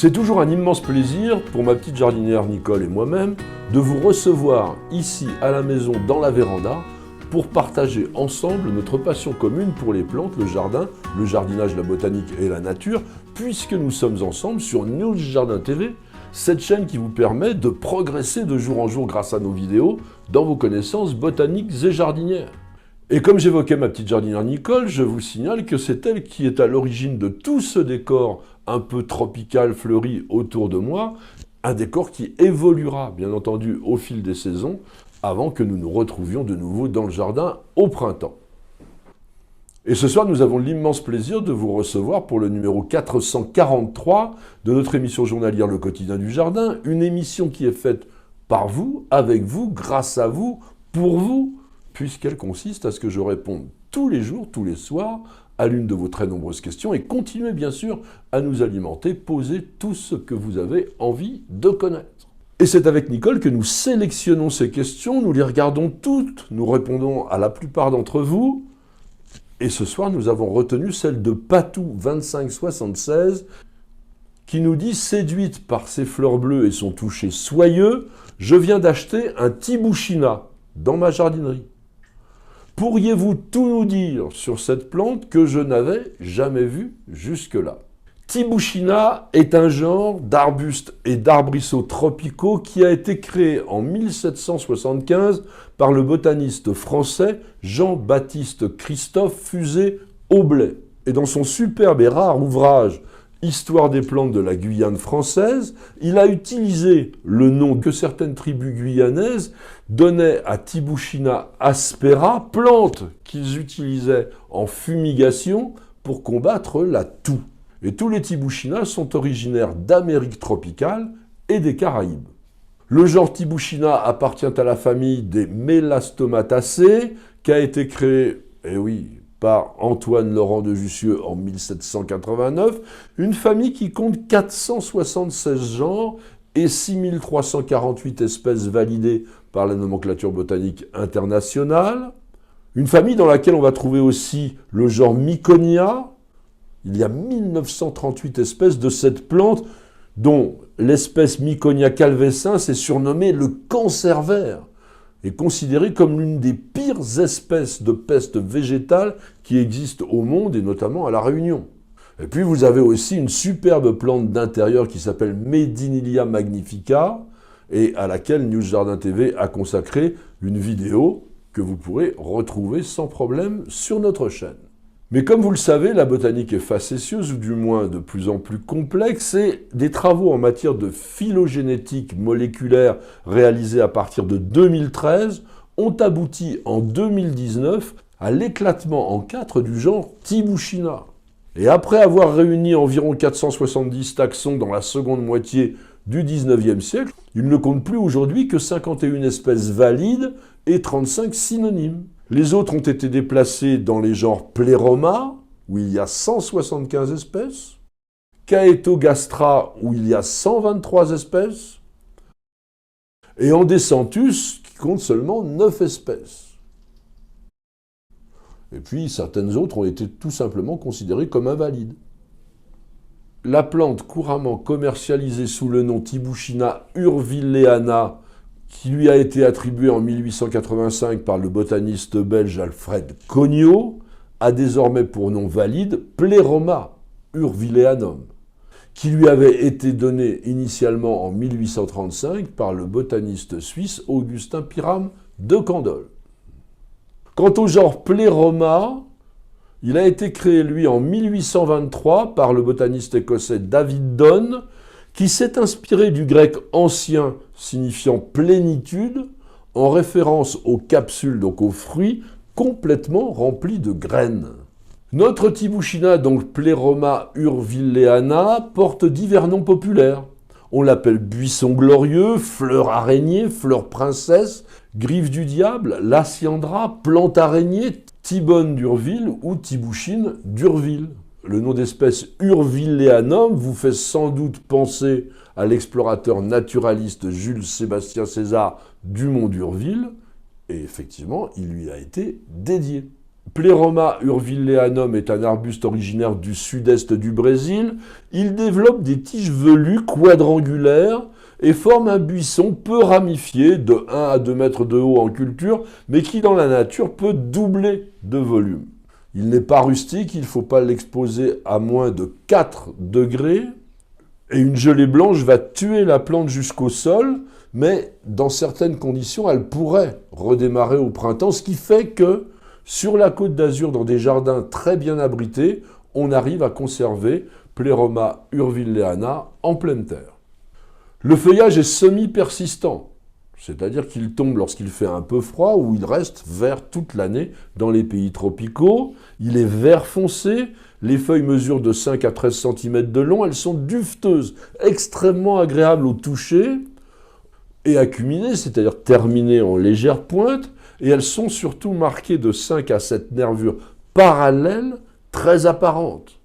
C'est toujours un immense plaisir pour ma petite jardinière Nicole et moi-même de vous recevoir ici à la maison dans la véranda pour partager ensemble notre passion commune pour les plantes, le jardin, le jardinage, la botanique et la nature, puisque nous sommes ensemble sur News Jardin TV, cette chaîne qui vous permet de progresser de jour en jour grâce à nos vidéos dans vos connaissances botaniques et jardinières. Et comme j'évoquais ma petite jardinière Nicole, je vous signale que c'est elle qui est à l'origine de tout ce décor un peu tropical, fleuri autour de moi, un décor qui évoluera bien entendu au fil des saisons avant que nous nous retrouvions de nouveau dans le jardin au printemps. Et ce soir, nous avons l'immense plaisir de vous recevoir pour le numéro 443 de notre émission journalière Le Quotidien du Jardin, une émission qui est faite par vous, avec vous, grâce à vous, pour vous, puisqu'elle consiste à ce que je réponde tous les jours, tous les soirs, à l'une de vos très nombreuses questions et continuez bien sûr à nous alimenter, poser tout ce que vous avez envie de connaître. Et c'est avec Nicole que nous sélectionnons ces questions, nous les regardons toutes, nous répondons à la plupart d'entre vous. Et ce soir, nous avons retenu celle de Patou2576 qui nous dit « Séduite par ses fleurs bleues et son toucher soyeux, je viens d'acheter un Tibouchina dans ma jardinerie. Pourriez-vous tout nous dire sur cette plante que je n'avais jamais vue jusque-là » Tibouchina est un genre d'arbustes et d'arbrisseaux tropicaux qui a été créé en 1775 par le botaniste français Jean-Baptiste Christophe Fusé-Aublet. Et dans son superbe et rare ouvrage « Histoire des plantes de la Guyane française », il a utilisé le nom que certaines tribus guyanaises donnaient à Tibouchina aspera, plante qu'ils utilisaient en fumigation pour combattre la toux. Et tous les Tibouchinas sont originaires d'Amérique tropicale et des Caraïbes. Le genre Tibouchina appartient à la famille des Mélastomataceae, qui a été créée, eh oui, par Antoine Laurent de Jussieu en 1789, une famille qui compte 476 genres et 6348 espèces validées par la nomenclature botanique internationale. Une famille dans laquelle on va trouver aussi le genre Miconia. Il y a 1938 espèces de cette plante, dont l'espèce Miconia calvescens est surnommée le cancer-vert et considérée comme l'une des pires espèces de peste végétale qui existent au monde et notamment à La Réunion. Et puis vous avez aussi une superbe plante d'intérieur qui s'appelle Medinilla magnifica et à laquelle News Jardin TV a consacré une vidéo que vous pourrez retrouver sans problème sur notre chaîne. Mais comme vous le savez, la botanique est facétieuse, ou du moins de plus en plus complexe, et des travaux en matière de phylogénétique moléculaire réalisés à partir de 2013 ont abouti en 2019 à l'éclatement en 4 du genre Tibouchina. Et après avoir réuni environ 470 taxons dans la seconde moitié du 19e siècle, il ne compte plus aujourd'hui que 51 espèces valides et 35 synonymes. Les autres ont été déplacés dans les genres Pleroma, où il y a 175 espèces, Caetogastra, où il y a 123 espèces, et Andecentus, qui compte seulement 9 espèces. Et puis, certaines autres ont été tout simplement considérées comme invalides. La plante couramment commercialisée sous le nom Tibouchina urvilleana, qui lui a été attribué en 1885 par le botaniste belge Alfred Cognot, a désormais pour nom valide Pleroma urvilleanum, qui lui avait été donné initialement en 1835 par le botaniste suisse Augustin Pyram de Candolle. Quant au genre Pleroma, il a été créé lui en 1823 par le botaniste écossais David Donne, qui s'est inspiré du grec ancien signifiant plénitude, en référence aux capsules, donc aux fruits, complètement remplis de graines. Notre Tibouchina, donc Pleroma urvilleana, porte divers noms populaires. On l'appelle buisson glorieux, fleur araignée, fleur princesse, griffe du diable, lasiandra, plante araignée, tibone d'Urville ou tibouchine d'Urville. Le nom d'espèce urvilleanum vous fait sans doute penser à l'explorateur naturaliste Jules-Sébastien César Dumont d'Urville, et effectivement, il lui a été dédié. Pleroma urvilleanum est un arbuste originaire du sud-est du Brésil. Il développe des tiges velues quadrangulaires et forme un buisson peu ramifié de 1 à 2 mètres de haut en culture, mais qui dans la nature peut doubler de volume. Il n'est pas rustique, il ne faut pas l'exposer à moins de 4 degrés. Et une gelée blanche va tuer la plante jusqu'au sol, mais dans certaines conditions, elle pourrait redémarrer au printemps, ce qui fait que sur la Côte d'Azur, dans des jardins très bien abrités, on arrive à conserver Pleroma urvilleana en pleine terre. Le feuillage est semi-persistant, c'est-à-dire qu'il tombe lorsqu'il fait un peu froid ou il reste vert toute l'année dans les pays tropicaux. Il est vert foncé, les feuilles mesurent de 5 à 13 cm de long, elles sont duveteuses, extrêmement agréables au toucher et acuminées, c'est-à-dire terminées en légère pointe, et elles sont surtout marquées de 5 à 7 nervures parallèles très apparentes.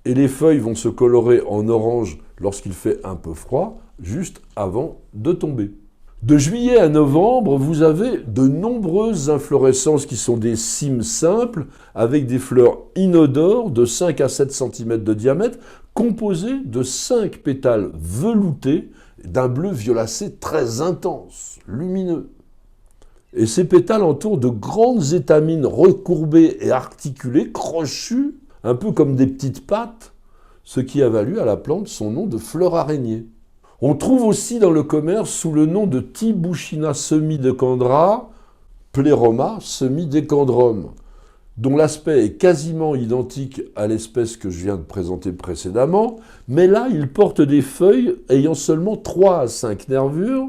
Et les feuilles vont se colorer en orange lorsqu'il fait un peu froid, juste avant de tomber. De juillet à novembre, vous avez de nombreuses inflorescences qui sont des cymes simples, avec des fleurs inodores de 5 à 7 cm de diamètre, composées de 5 pétales veloutés d'un bleu violacé très intense, lumineux. Et ces pétales entourent de grandes étamines recourbées et articulées, crochues, un peu comme des petites pattes, ce qui a valu à la plante son nom de fleur araignée. On trouve aussi dans le commerce sous le nom de Tibouchina semidecandra, Pleroma semidecandrum, dont l'aspect est quasiment identique à l'espèce que je viens de présenter précédemment, mais là il porte des feuilles ayant seulement 3 à 5 nervures,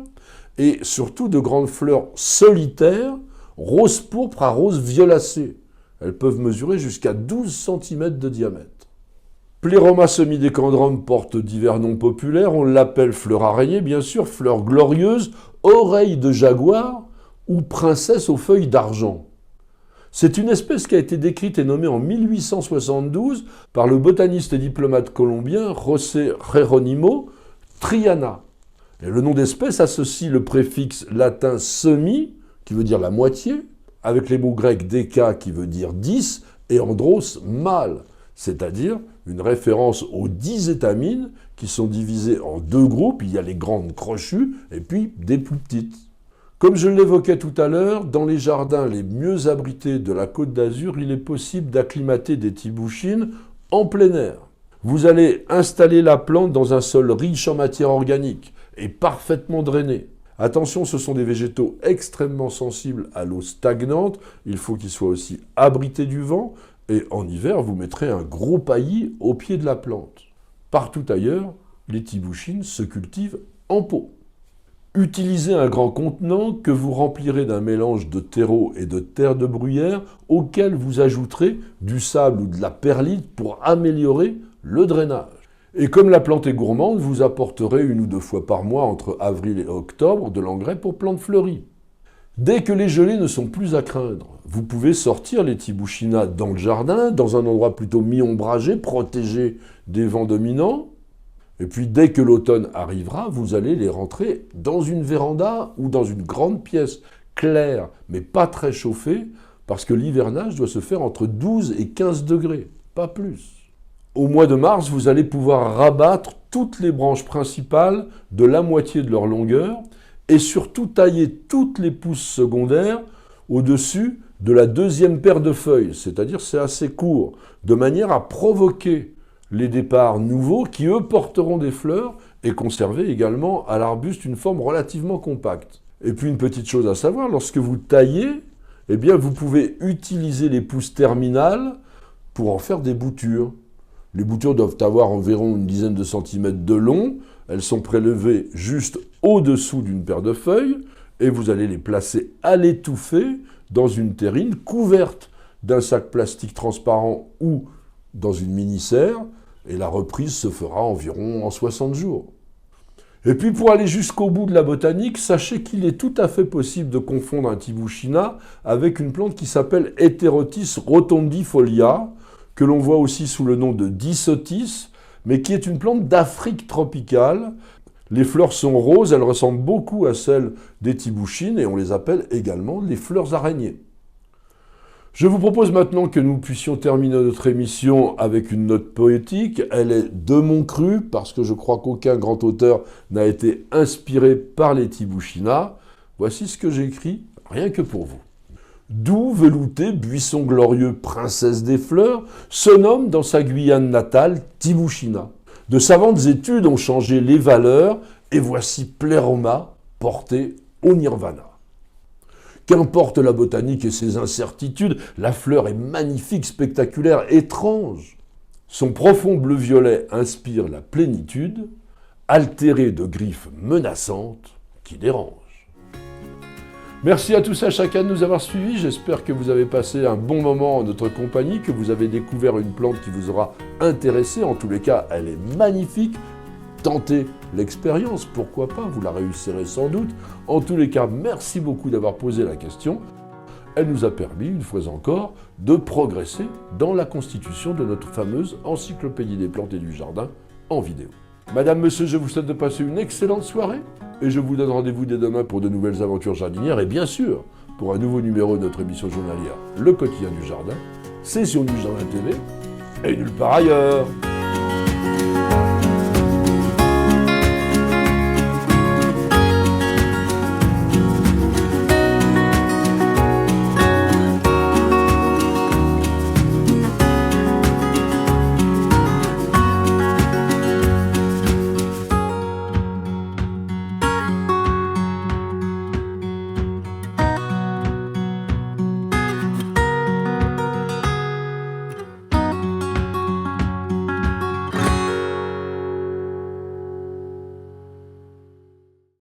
et surtout de grandes fleurs solitaires, rose pourpre à rose violacé. Elles peuvent mesurer jusqu'à 12 cm de diamètre. Pleroma semidecandrum porte divers noms populaires. On l'appelle fleur araignée, bien sûr, fleur glorieuse, oreille de jaguar ou princesse aux feuilles d'argent. C'est une espèce qui a été décrite et nommée en 1872 par le botaniste et diplomate colombien José Jerónimo Triana. Et le nom d'espèce associe le préfixe latin semi, qui veut dire la moitié, avec les mots grecs déca, qui veut dire 10, et andros, mâle, c'est-à-dire une référence aux 10 étamines qui sont divisées en 2 groupes. Il y a les grandes crochues et puis des plus petites. Comme je l'évoquais tout à l'heure, dans les jardins les mieux abrités de la Côte d'Azur, il est possible d'acclimater des tibouchines en plein air. Vous allez installer la plante dans un sol riche en matière organique et parfaitement drainé. Attention, ce sont des végétaux extrêmement sensibles à l'eau stagnante. Il faut qu'ils soient aussi abrités du vent. Et en hiver, vous mettrez un gros paillis au pied de la plante. Partout ailleurs, les tibouchines se cultivent en pot. Utilisez un grand contenant que vous remplirez d'un mélange de terreau et de terre de bruyère auquel vous ajouterez du sable ou de la perlite pour améliorer le drainage. Et comme la plante est gourmande, vous apporterez 1 ou 2 fois par mois entre avril et octobre de l'engrais pour plantes fleuries. Dès que les gelées ne sont plus à craindre, vous pouvez sortir les tibouchinas dans le jardin, dans un endroit plutôt mi-ombragé, protégé des vents dominants. Et puis dès que l'automne arrivera, vous allez les rentrer dans une véranda ou dans une grande pièce claire, mais pas très chauffée, parce que l'hivernage doit se faire entre 12 et 15 degrés, pas plus. Au mois de mars, vous allez pouvoir rabattre toutes les branches principales de la moitié de leur longueur et surtout tailler toutes les pousses secondaires au-dessus de la 2e paire de feuilles, c'est-à-dire c'est assez court, de manière à provoquer les départs nouveaux qui, eux, porteront des fleurs et conserver également à l'arbuste une forme relativement compacte. Et puis une petite chose à savoir, lorsque vous taillez, eh bien, vous pouvez utiliser les pousses terminales pour en faire des boutures. Les boutures doivent avoir environ une dizaine de centimètres de long. Elles sont prélevées juste au-dessous d'une paire de feuilles et vous allez les placer à l'étouffer dans une terrine couverte d'un sac plastique transparent ou dans une mini-serre et la reprise se fera environ en 60 jours. Et puis pour aller jusqu'au bout de la botanique, sachez qu'il est tout à fait possible de confondre un tibouchina avec une plante qui s'appelle Heterotis rotondifolia, que l'on voit aussi sous le nom de Disotis, mais qui est une plante d'Afrique tropicale. Les fleurs sont roses, elles ressemblent beaucoup à celles des tibouchines et on les appelle également les fleurs araignées. Je vous propose maintenant que nous puissions terminer notre émission avec une note poétique. Elle est de mon cru, parce que je crois qu'aucun grand auteur n'a été inspiré par les Tibouchina. Voici ce que j'ai écrit, rien que pour vous. Doux, velouté, buisson glorieux, princesse des fleurs, se nomme dans sa Guyane natale Tibouchina. De savantes études ont changé les valeurs, et voici Pléroma porté au nirvana. Qu'importe la botanique et ses incertitudes, la fleur est magnifique, spectaculaire, étrange. Son profond bleu-violet inspire la plénitude, altéré de griffes menaçantes qui dérangent. Merci à tous et à chacun de nous avoir suivis. J'espère que vous avez passé un bon moment en notre compagnie, que vous avez découvert une plante qui vous aura intéressé. En tous les cas, elle est magnifique. Tentez l'expérience, pourquoi pas, vous la réussirez sans doute. En tous les cas, merci beaucoup d'avoir posé la question. Elle nous a permis, une fois encore, de progresser dans la constitution de notre fameuse encyclopédie des plantes et du jardin en vidéo. Madame, monsieur, je vous souhaite de passer une excellente soirée et je vous donne rendez-vous dès demain pour de nouvelles aventures jardinières et bien sûr, pour un nouveau numéro de notre émission journalière, Le Quotidien du Jardin, Session du Jardin TV et nulle part ailleurs.